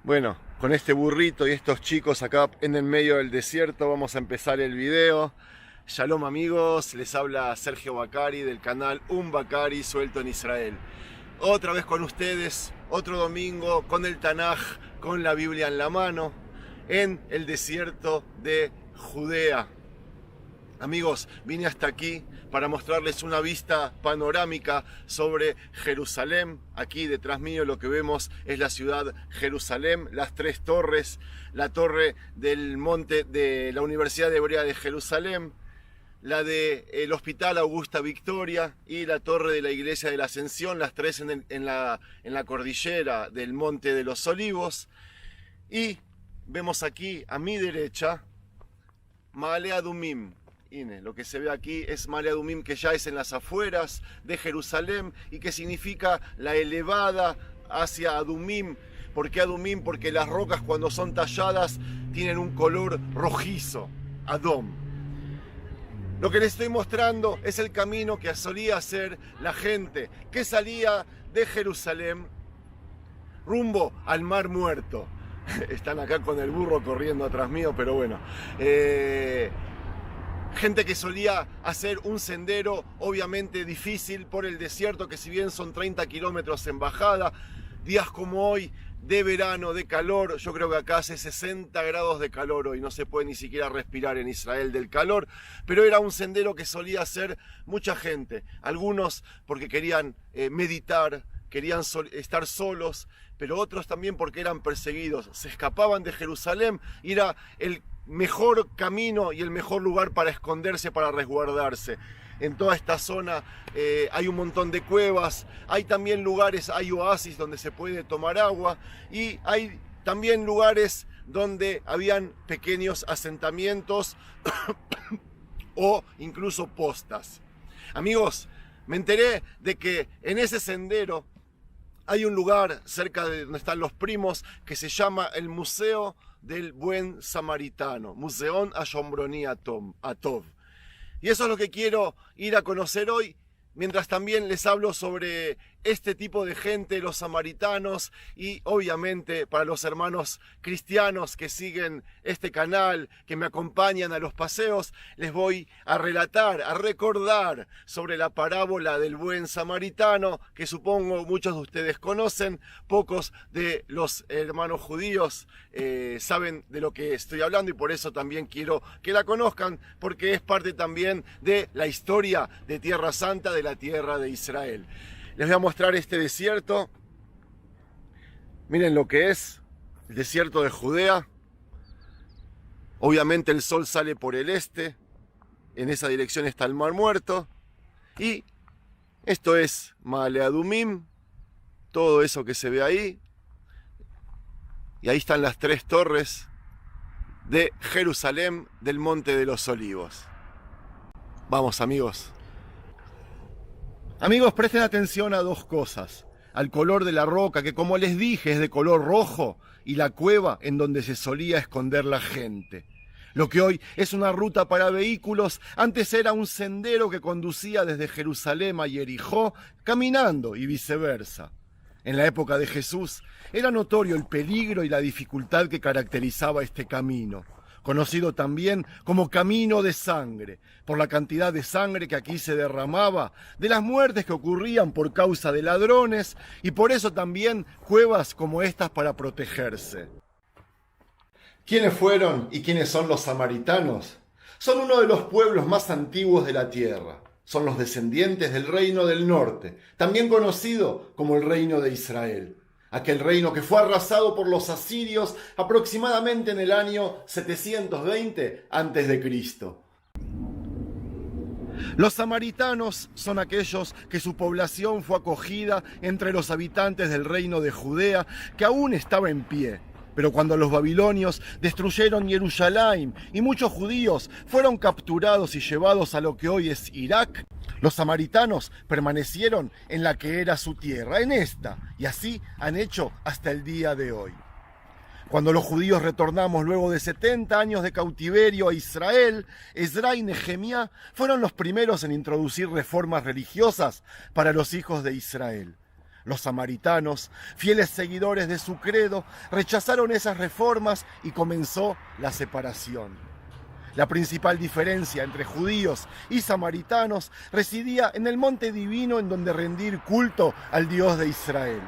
Bueno, con este burrito y estos chicos acá en el medio del desierto vamos a empezar el video. Shalom amigos, les habla Sergio Bacari del canal Un Bacari suelto en Israel. Otra vez con ustedes, otro domingo con el Tanaj, con la Biblia en la mano, en el desierto de Judea. Amigos, vine hasta aquí para mostrarles una vista panorámica sobre Jerusalén. Aquí detrás mío lo que vemos es la ciudad Jerusalén, las tres torres, la torre del monte de la Universidad Hebrea de Jerusalén, la del Hospital Augusta Victoria y la torre de la Iglesia de la Ascensión, las tres en la cordillera del Monte de los Olivos. Y vemos aquí a mi derecha Maale Adumim. Lo que se ve aquí es Maale Adumim, que ya es en las afueras de Jerusalén y que significa la elevada hacia Adumim. ¿Por qué Adumim? Porque las rocas cuando son talladas tienen un color rojizo, Adom. Lo que les estoy mostrando es el camino que solía hacer la gente que salía de Jerusalén rumbo al Mar Muerto. Están acá con el burro corriendo atrás mío, pero bueno. Gente que solía hacer un sendero obviamente difícil por el desierto, que si bien son 30 kilómetros en bajada, días como hoy, de verano, de calor, yo creo que acá hace 60 grados de calor hoy, no se puede ni siquiera respirar en Israel del calor, pero era un sendero que solía hacer mucha gente, algunos porque querían meditar, querían estar solos, pero otros también porque eran perseguidos, se escapaban de Jerusalén y era el mejor camino y el mejor lugar para esconderse, para resguardarse. En toda esta zona hay un montón de cuevas, hay también lugares, hay oasis donde se puede tomar agua y hay también lugares donde habían pequeños asentamientos o incluso postas. Amigos, me enteré de que en ese sendero hay un lugar cerca de donde están los primos que se llama el Museo del Buen Samaritano, Museón Ashombroni Atov. Y eso es lo que quiero ir a conocer hoy, mientras también les hablo sobre este tipo de gente, los samaritanos, y obviamente para los hermanos cristianos que siguen este canal, que me acompañan a los paseos, les voy a relatar, a recordar sobre la parábola del buen samaritano, que supongo muchos de ustedes conocen, pocos de los hermanos judíos saben de lo que estoy hablando y por eso también quiero que la conozcan, porque es parte también de la historia de Tierra Santa, de la tierra de Israel. Les voy a mostrar este desierto. Miren lo que es el desierto de Judea. Obviamente el sol sale por el este. En esa dirección está el Mar Muerto. Y esto es Maale Adumim. Todo eso que se ve ahí. Y ahí están las tres torres de Jerusalén, del Monte de los Olivos. Vamos, amigos. Amigos, presten atención a dos cosas. Al color de la roca, que como les dije es de color rojo, y la cueva en donde se solía esconder la gente. Lo que hoy es una ruta para vehículos, antes era un sendero que conducía desde Jerusalén a Jericó, caminando y viceversa. En la época de Jesús era notorio el peligro y la dificultad que caracterizaba este camino, conocido también como camino de sangre, por la cantidad de sangre que aquí se derramaba, de las muertes que ocurrían por causa de ladrones, y por eso también cuevas como estas para protegerse. ¿Quiénes fueron y quiénes son los samaritanos? Son uno de los pueblos más antiguos de la tierra. Son los descendientes del reino del norte, también conocido como el reino de Israel. Aquel reino que fue arrasado por los asirios aproximadamente en el año 720 a.C. Los samaritanos son aquellos que su población fue acogida entre los habitantes del reino de Judea, que aún estaba en pie. Pero cuando los babilonios destruyeron Jerusalén y muchos judíos fueron capturados y llevados a lo que hoy es Irak, los samaritanos permanecieron en la que era su tierra, en esta, y así han hecho hasta el día de hoy. Cuando los judíos retornamos luego de 70 años de cautiverio a Israel, Ezra y Nehemías fueron los primeros en introducir reformas religiosas para los hijos de Israel. Los samaritanos, fieles seguidores de su credo, rechazaron esas reformas y comenzó la separación. La principal diferencia entre judíos y samaritanos residía en el monte divino en donde rendir culto al Dios de Israel.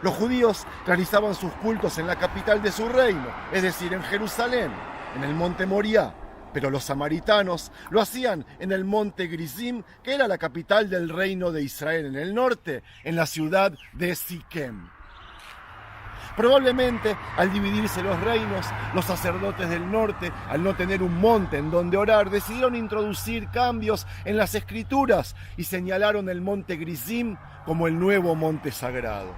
Los judíos realizaban sus cultos en la capital de su reino, es decir, en Jerusalén, en el monte Moriah, pero los samaritanos lo hacían en el monte Gerizim, que era la capital del reino de Israel en el norte, en la ciudad de Siquem. Probablemente, al dividirse los reinos, los sacerdotes del norte, al no tener un monte en donde orar, decidieron introducir cambios en las escrituras y señalaron el monte Gerizim como el nuevo monte sagrado.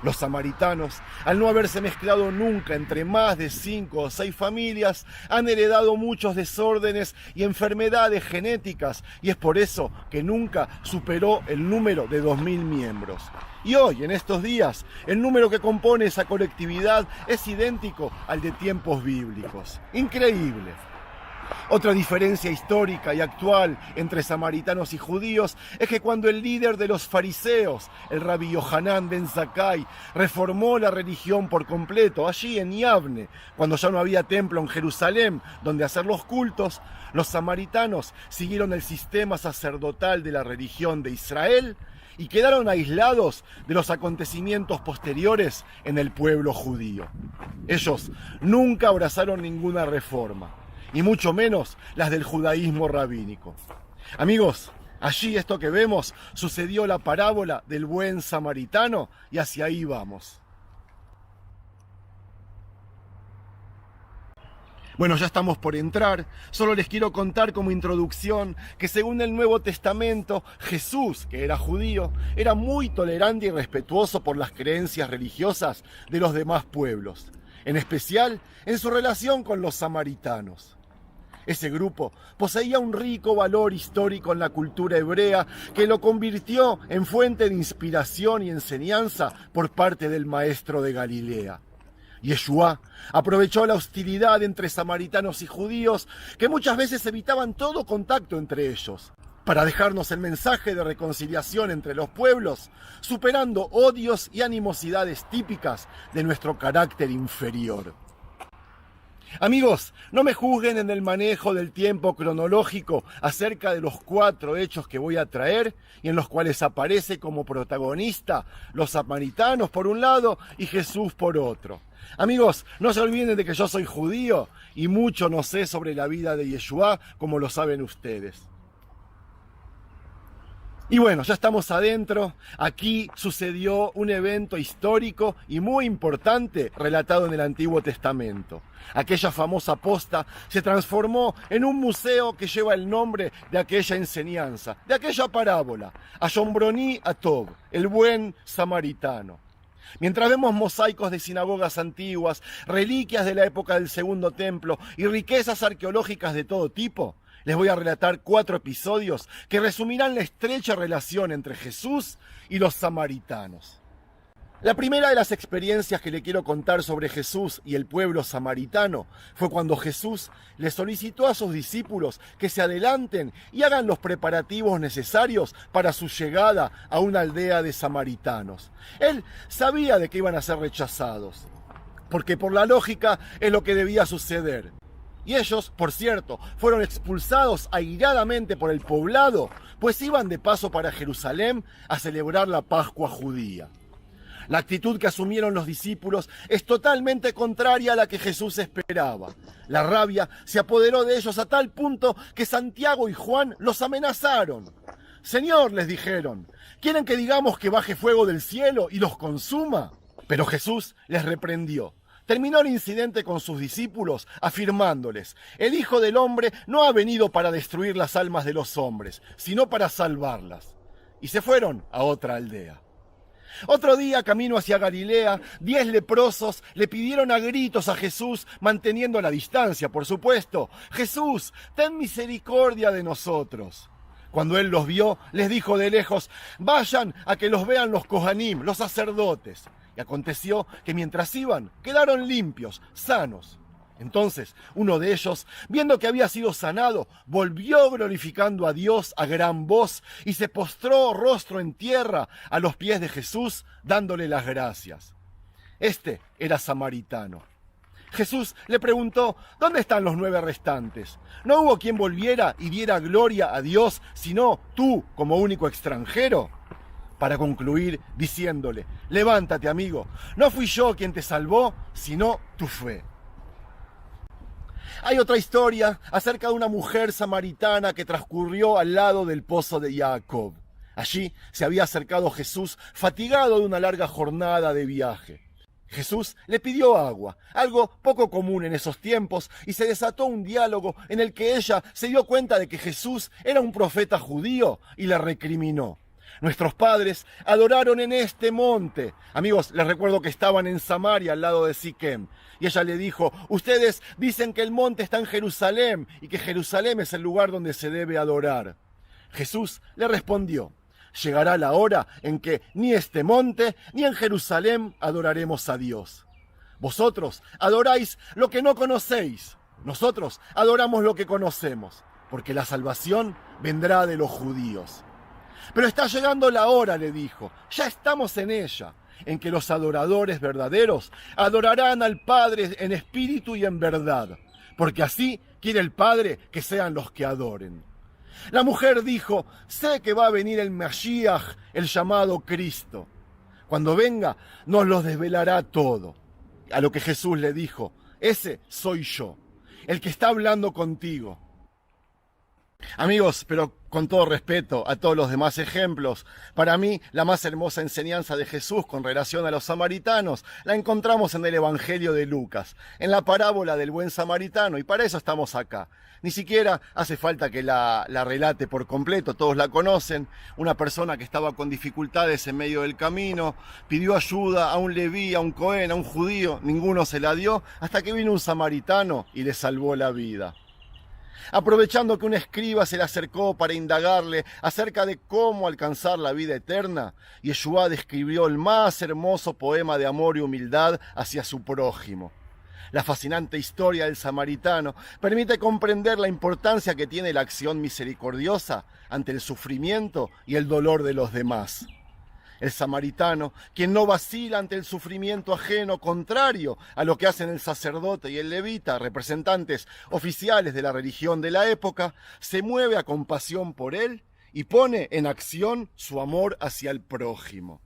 Los samaritanos, al no haberse mezclado nunca entre más de 5 o 6 familias, han heredado muchos desórdenes y enfermedades genéticas, y es por eso que nunca superó el número de 2000 miembros. Y hoy, en estos días, el número que compone esa colectividad es idéntico al de tiempos bíblicos. Increíble. Otra diferencia histórica y actual entre samaritanos y judíos es que cuando el líder de los fariseos, el rabí Yohanan ben Zakkai, reformó la religión por completo, allí en Yavne, cuando ya no había templo en Jerusalén donde hacer los cultos, los samaritanos siguieron el sistema sacerdotal de la religión de Israel y quedaron aislados de los acontecimientos posteriores en el pueblo judío. Ellos nunca abrazaron ninguna reforma, y mucho menos las del judaísmo rabínico. Amigos, allí esto que vemos sucedió la parábola del buen samaritano y hacia ahí vamos. Bueno, ya estamos por entrar, solo les quiero contar como introducción que según el Nuevo Testamento, Jesús, que era judío, era muy tolerante y respetuoso por las creencias religiosas de los demás pueblos, en especial en su relación con los samaritanos. Ese grupo poseía un rico valor histórico en la cultura hebrea que lo convirtió en fuente de inspiración y enseñanza por parte del maestro de Galilea. Yeshua aprovechó la hostilidad entre samaritanos y judíos, que muchas veces evitaban todo contacto entre ellos, para dejarnos el mensaje de reconciliación entre los pueblos, superando odios y animosidades típicas de nuestro carácter inferior. Amigos, no me juzguen en el manejo del tiempo cronológico acerca de los 4 hechos que voy a traer y en los cuales aparece como protagonista los samaritanos por un lado y Jesús por otro. Amigos, no se olviden de que yo soy judío y mucho no sé sobre la vida de Yeshua, como lo saben ustedes. Y bueno, ya estamos adentro. Aquí sucedió un evento histórico y muy importante relatado en el Antiguo Testamento. Aquella famosa posta se transformó en un museo que lleva el nombre de aquella enseñanza, de aquella parábola, Ayombroni Atov, el buen samaritano. Mientras vemos mosaicos de sinagogas antiguas, reliquias de la época del Segundo Templo y riquezas arqueológicas de todo tipo, les voy a relatar 4 episodios que resumirán la estrecha relación entre Jesús y los samaritanos. La primera de las experiencias que le quiero contar sobre Jesús y el pueblo samaritano fue cuando Jesús le solicitó a sus discípulos que se adelanten y hagan los preparativos necesarios para su llegada a una aldea de samaritanos. Él sabía de que iban a ser rechazados, porque por la lógica es lo que debía suceder. Y ellos, por cierto, fueron expulsados airadamente por el poblado, pues iban de paso para Jerusalén a celebrar la Pascua judía. La actitud que asumieron los discípulos es totalmente contraria a la que Jesús esperaba. La rabia se apoderó de ellos a tal punto que Santiago y Juan los amenazaron. «Señor», les dijeron, «¿quieren que digamos que baje fuego del cielo y los consuma?» Pero Jesús les reprendió. Terminó el incidente con sus discípulos afirmándoles: «El Hijo del Hombre no ha venido para destruir las almas de los hombres, sino para salvarlas». Y se fueron a otra aldea. Otro día, camino hacia Galilea, 10 leprosos le pidieron a gritos a Jesús, manteniendo la distancia, por supuesto: «Jesús, ten misericordia de nosotros». Cuando él los vio, les dijo de lejos: «Vayan a que los vean los Kohanim, los sacerdotes». Y aconteció que mientras iban, quedaron limpios, sanos. Entonces, uno de ellos, viendo que había sido sanado, volvió glorificando a Dios a gran voz y se postró rostro en tierra a los pies de Jesús, dándole las gracias. Este era samaritano. Jesús le preguntó, ¿dónde están los 9 restantes? ¿No hubo quien volviera y diera gloria a Dios, sino tú como único extranjero? Para concluir, diciéndole, levántate, amigo, no fui yo quien te salvó, sino tu fe. Hay otra historia acerca de una mujer samaritana que transcurrió al lado del pozo de Jacob. Allí se había acercado Jesús, fatigado de una larga jornada de viaje. Jesús le pidió agua, algo poco común en esos tiempos, y se desató un diálogo en el que ella se dio cuenta de que Jesús era un profeta judío y le recriminó. Nuestros padres adoraron en este monte. Amigos, les recuerdo que estaban en Samaria, al lado de Siquem. Y ella le dijo, ustedes dicen que el monte está en Jerusalén y que Jerusalén es el lugar donde se debe adorar. Jesús le respondió, llegará la hora en que ni este monte ni en Jerusalén adoraremos a Dios. Vosotros adoráis lo que no conocéis. Nosotros adoramos lo que conocemos, porque la salvación vendrá de los judíos. Pero está llegando la hora, le dijo, ya estamos en ella, en que los adoradores verdaderos adorarán al Padre en espíritu y en verdad, porque así quiere el Padre que sean los que adoren. La mujer dijo, sé que va a venir el Mashiach, el llamado Cristo. Cuando venga, nos los desvelará todo. A lo que Jesús le dijo, ese soy yo, el que está hablando contigo. Amigos, pero con todo respeto a todos los demás ejemplos, para mí la más hermosa enseñanza de Jesús con relación a los samaritanos la encontramos en el Evangelio de Lucas, en la parábola del buen samaritano, y para eso estamos acá. Ni siquiera hace falta que la relate por completo, todos la conocen. Una persona que estaba con dificultades en medio del camino, pidió ayuda a un leví, a un cohen, a un judío, ninguno se la dio, hasta que vino un samaritano y le salvó la vida. Aprovechando que un escriba se le acercó para indagarle acerca de cómo alcanzar la vida eterna, Yeshua describió el más hermoso poema de amor y humildad hacia su prójimo. La fascinante historia del samaritano permite comprender la importancia que tiene la acción misericordiosa ante el sufrimiento y el dolor de los demás. El samaritano, quien no vacila ante el sufrimiento ajeno, contrario a lo que hacen el sacerdote y el levita, representantes oficiales de la religión de la época, se mueve a compasión por él y pone en acción su amor hacia el prójimo.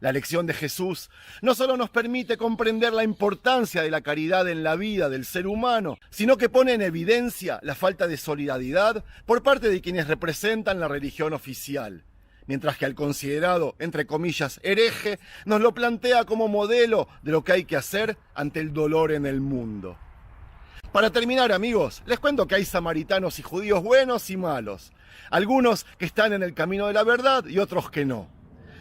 La lección de Jesús no solo nos permite comprender la importancia de la caridad en la vida del ser humano, sino que pone en evidencia la falta de solidaridad por parte de quienes representan la religión oficial, mientras que al considerado, entre comillas, hereje, nos lo plantea como modelo de lo que hay que hacer ante el dolor en el mundo. Para terminar, amigos, les cuento que hay samaritanos y judíos buenos y malos. Algunos que están en el camino de la verdad y otros que no.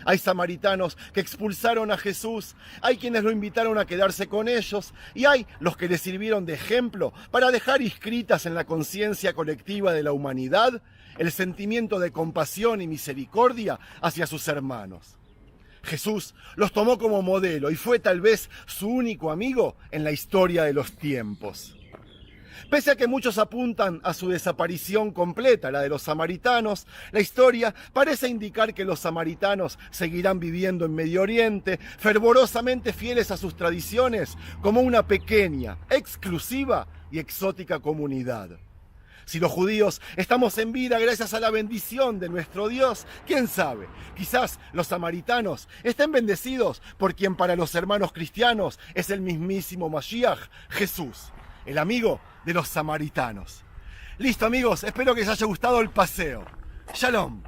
Hay samaritanos que expulsaron a Jesús, hay quienes lo invitaron a quedarse con ellos y hay los que le sirvieron de ejemplo para dejar inscritas en la conciencia colectiva de la humanidad el sentimiento de compasión y misericordia hacia sus hermanos. Jesús los tomó como modelo y fue tal vez su único amigo en la historia de los tiempos. Pese a que muchos apuntan a su desaparición completa, la de los samaritanos, la historia parece indicar que los samaritanos seguirán viviendo en Medio Oriente, fervorosamente fieles a sus tradiciones, como una pequeña, exclusiva y exótica comunidad. Si los judíos estamos en vida gracias a la bendición de nuestro Dios, quién sabe, quizás los samaritanos estén bendecidos por quien para los hermanos cristianos es el mismísimo Mashiach, Jesús, el amigo de los samaritanos. Listo, amigos, espero que les haya gustado el paseo. Shalom.